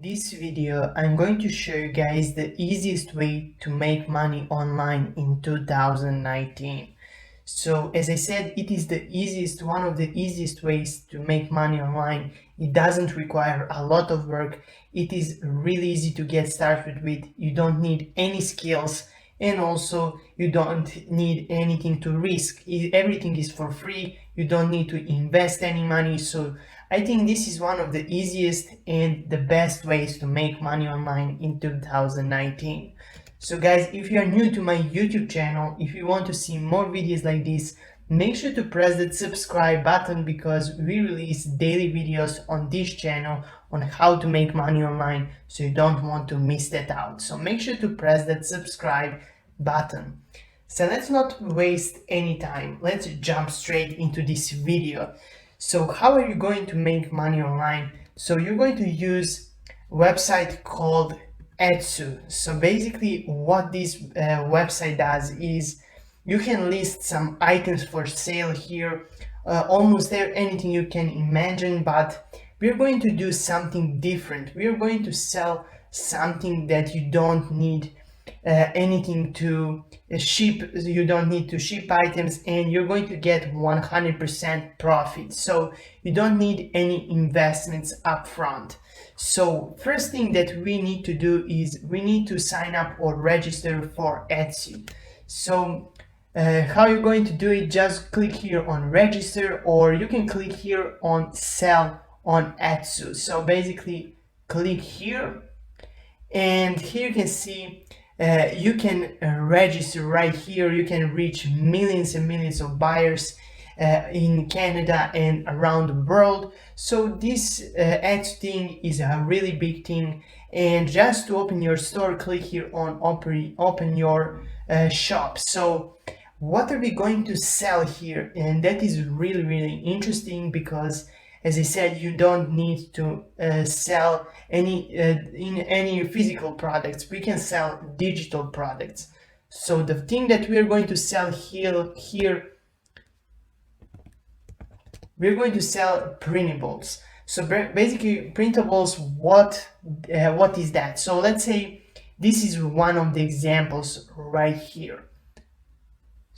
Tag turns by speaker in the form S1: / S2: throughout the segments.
S1: this video, I'm going to show you guys the easiest way to make money online in 2019. So as I said, it is one of the easiest ways to make money online. It doesn't require a lot of work. It is really easy to get started with. You don't need any skills, and also you don't need anything to risk. Everything is for free. You don't need to invest any money. So I think this is one of the easiest and the best ways to make money online in 2019. So guys, if you are new to my YouTube channel, if you want to see more videos like this, make sure to press that subscribe button because we release daily videos on this channel on how to make money online, so you don't want to miss that out. So make sure to press that subscribe button. So let's not waste any time. Let's jump straight into this video. So how are you going to make money online? So you're going to use a website called Etsy. So basically what this website does is you can list some items for sale here, almost anything you can imagine, but we're going to do something different. We're going to sell something that you don't need anything to ship. You don't need to ship items, and you're going to get 100% profit. So you don't need any investments up front. So first thing that we need to do is we need to sign up or register for Etsy. So how you're going to do it, just click here on register, or you can click here on sell on Etsy. So basically click here, and here you can see you can register right here. You can reach millions and millions of buyers in Canada and around the world. So this ads thing is a really big thing, and just to open your store, click here on open your shop. So what are we going to sell here? And that is really interesting because, as I said, you don't need to sell any physical products. We can sell digital products. So the thing that we're going to sell here, we're going to sell printables. So basically printables, what is that? So let's say this is one of the examples right here.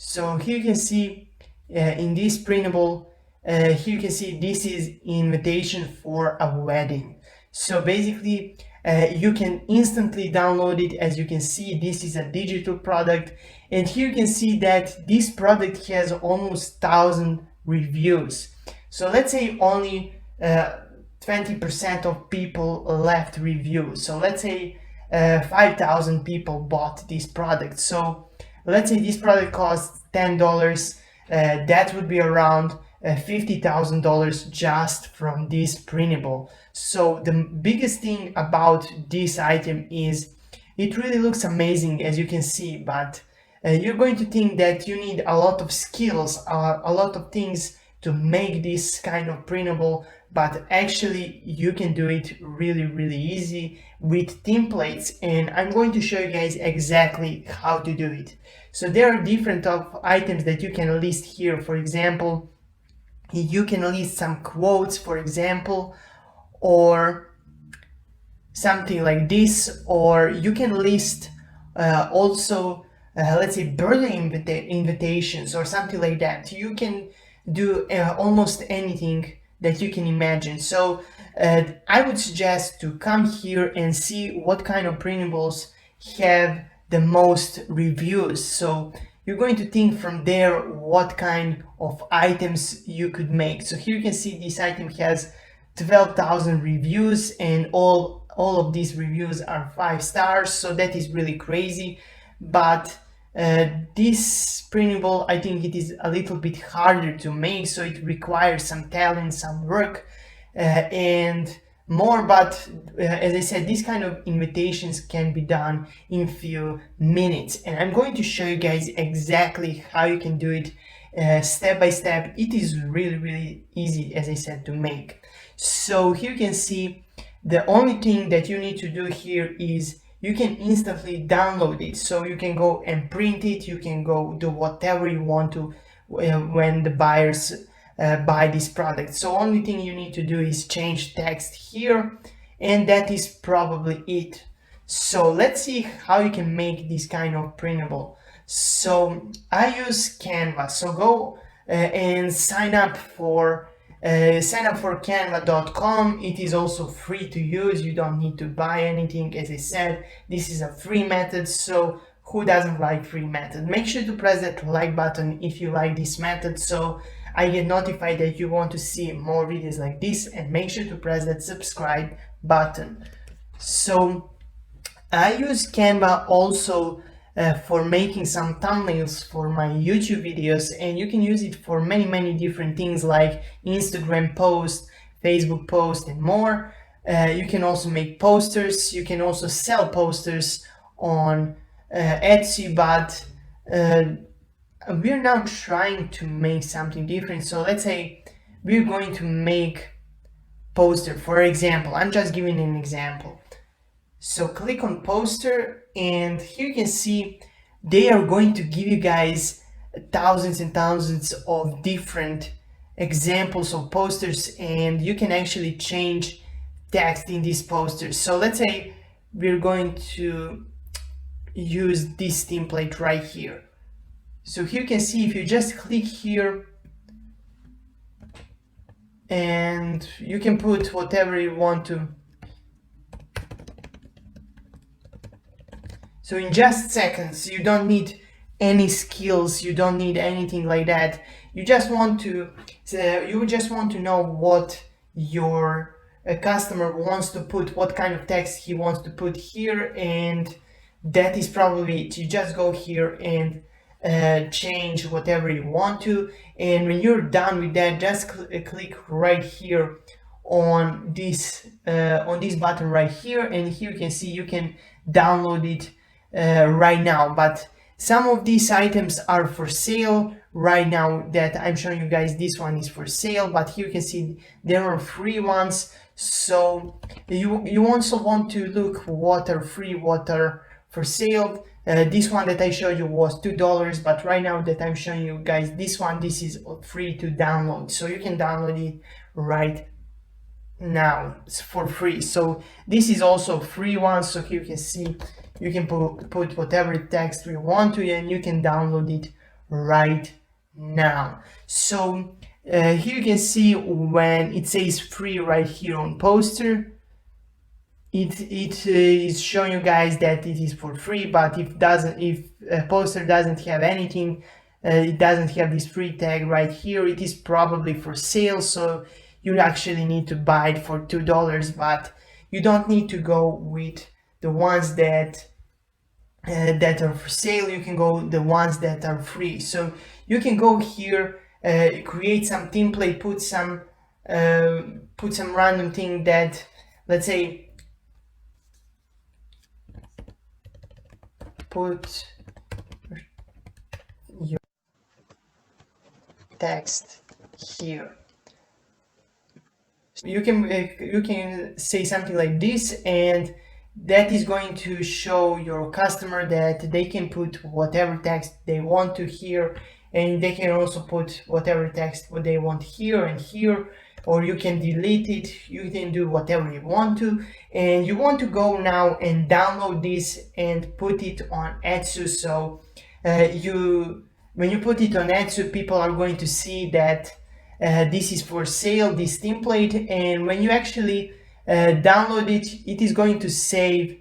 S1: So here you can see in this printable, here you can see this is invitation for a wedding. So basically you can instantly download it. As you can see, this is a digital product, and here you can see that this product has almost 1,000 reviews. So let's say only 20% of people left reviews. So let's say 5,000 people bought this product. So let's say this product costs $10. That would be around $50,000 just from this printable. So the biggest thing about this item is it really looks amazing, as you can see, but you're going to think that you need a lot of skills, a lot of things to make this kind of printable, but actually you can do it really easy with templates, and I'm going to show you guys exactly how to do it. So there are different items that you can list here. For example, you can list some quotes, for example, or something like this, or you can list also let's say birthday invitations or something like that. You can do almost anything that you can imagine. So I would suggest to come here and see what kind of printables have the most reviews. So you're going to think from there what kind of items you could make. So here you can see this item has 12,000 reviews, and all of these reviews are 5 stars. So that is really crazy. But this printable, I think it is a little bit harder to make, so it requires some talent, some work, and more. But as I said, these kind of invitations can be done in few minutes, and I'm going to show you guys exactly how you can do it step by step. It is really easy, as I said, to make. So here you can see the only thing that you need to do here is you can instantly download it. So you can go and print it, you can go do whatever you want to when the buyers buy this product. So only thing you need to do is change text here, and that is probably it. So let's see how you can make this kind of printable. So I use Canva, so go and sign up for canva.com. It is also free to use. You don't need to buy anything. As I said, this is a free method, so who doesn't like free method? Make sure to press that like button if you like this method, so I get notified that you want to see more videos like this, and make sure to press that subscribe button. So I use Canva also for making some thumbnails for my YouTube videos, and you can use it for many different things like Instagram posts, Facebook posts, and more. You can also make posters. You can also sell posters on Etsy, but we're now trying to make something different. So let's say we're going to make poster, for example. I'm just giving an example. So click on poster, and here you can see they are going to give you guys thousands and thousands of different examples of posters, and you can actually change text in these posters. So let's say we're going to use this template right here. So here you can see if you just click here, and you can put whatever you want to. So in just seconds, you don't need any skills, you don't need anything like that. You just want to know what your customer wants to put, what kind of text he wants to put here, and that is probably it. You just go here and change whatever you want to, and when you're done with that, just click right here on this button right here, and here you can see you can download it right now. But some of these items are for sale right now that I'm showing you guys. This one is for sale, but here you can see there are free ones. So you also want to look what are free, what are for sale. This one that I showed you was $2, but right now that I'm showing you guys this one, this is free to download, so you can download it right now. It's for free. So this is also free one, so here you can see you can put whatever text you want to, and you can download it right now. So here you can see when it says free right here on poster, it is showing you guys that it is for free. But if a poster doesn't have anything, it doesn't have this free tag right here, it is probably for sale, so you actually need to buy it for $2. But you don't need to go with the ones that are for sale. You can go the ones that are free. So you can go here, create some template, put some random thing that, let's say, put your text here. So you can say something like this, and that is going to show your customer that they can put whatever text they want to here, and they can also put whatever text what they want here and here, or you can delete it. You can do whatever you want to, and you want to go now and download this and put it on Etsy. So when you put it on Etsy, people are going to see that this is for sale, this template, and when you actually download it, it is going to save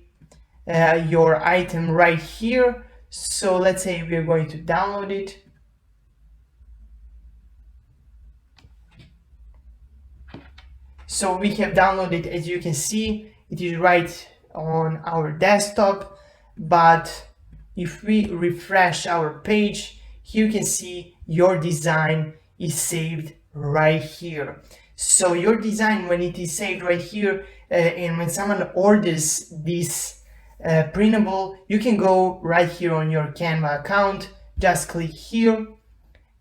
S1: your item right here. So let's say we're going to download it. So we have downloaded, as you can see, it is right on our desktop. But if we refresh our page, here you can see your design is saved right here. So your design, when it is saved right here, and when someone orders this printable, you can go right here on your Canva account, just click here,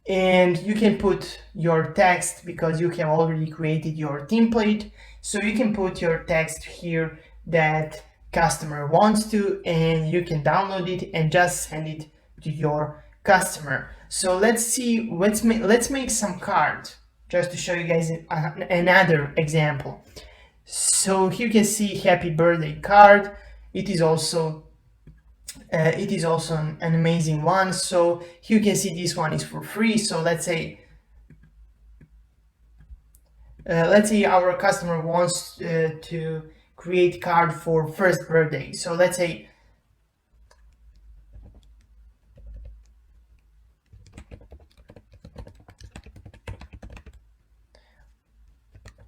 S1: and you can put your text because you have already created your template. So you can put your text here that customer wants to, and you can download it and just send it to your customer. So let's make some cards just to show you guys another example. So here you can see happy birthday card. It is also an amazing one. So here you can see this one is for free. So let's say our customer wants to create card for first birthday. So let's say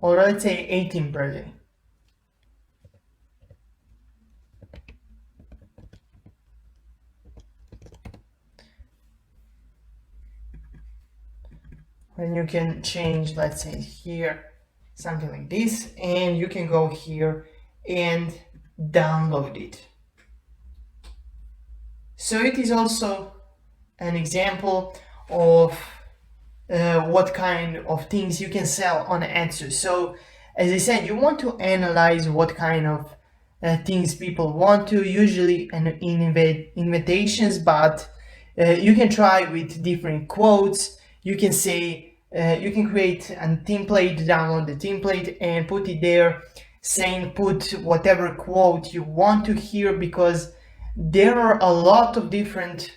S1: or let's say 18th birthday. And you can change, let's say here, something like this, and you can go here and download it. So it is also an example of what kind of things you can sell on Etsy. So as I said, you want to analyze what kind of things people want to, usually in invitations, but you can try with different quotes. You can say, you can create a template, download the template and put it there, saying put whatever quote you want to hear, because there are a lot of different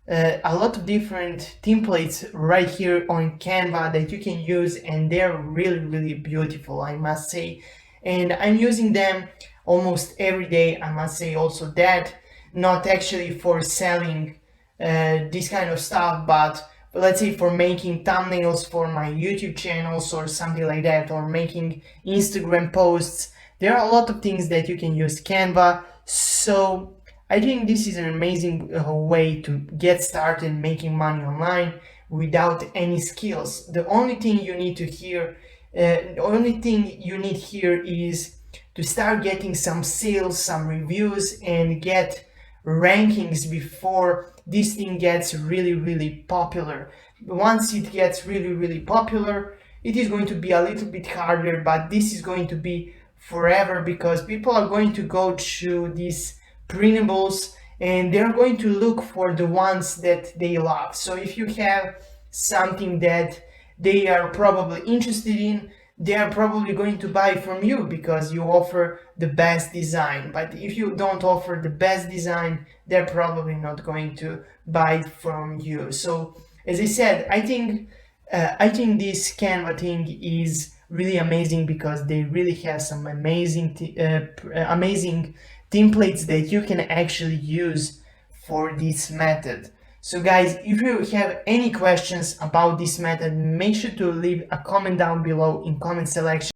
S1: templates right here on Canva that you can use, and they're really beautiful, I must say. And I'm using them almost every day, I must say also that, not actually for selling this kind of stuff, but let's say for making thumbnails for my YouTube channels or something like that, or making Instagram posts. There are a lot of things that you can use Canva. So I think this is an amazing way to get started making money online without any skills. The only thing you need here is to start getting some sales, some reviews, and get rankings before this thing gets really popular. Once it gets really popular, it is going to be a little bit harder, but this is going to be forever, because people are going to go through these printables and they're going to look for the ones that they love. So if you have something that they are probably interested in, they are probably going to buy from you because you offer the best design. But if you don't offer the best design, they're probably not going to buy from you. So as I said, I think this Canva thing is really amazing, because they really have some amazing templates that you can actually use for this method. So guys, if you have any questions about this method, make sure to leave a comment down below in comment section.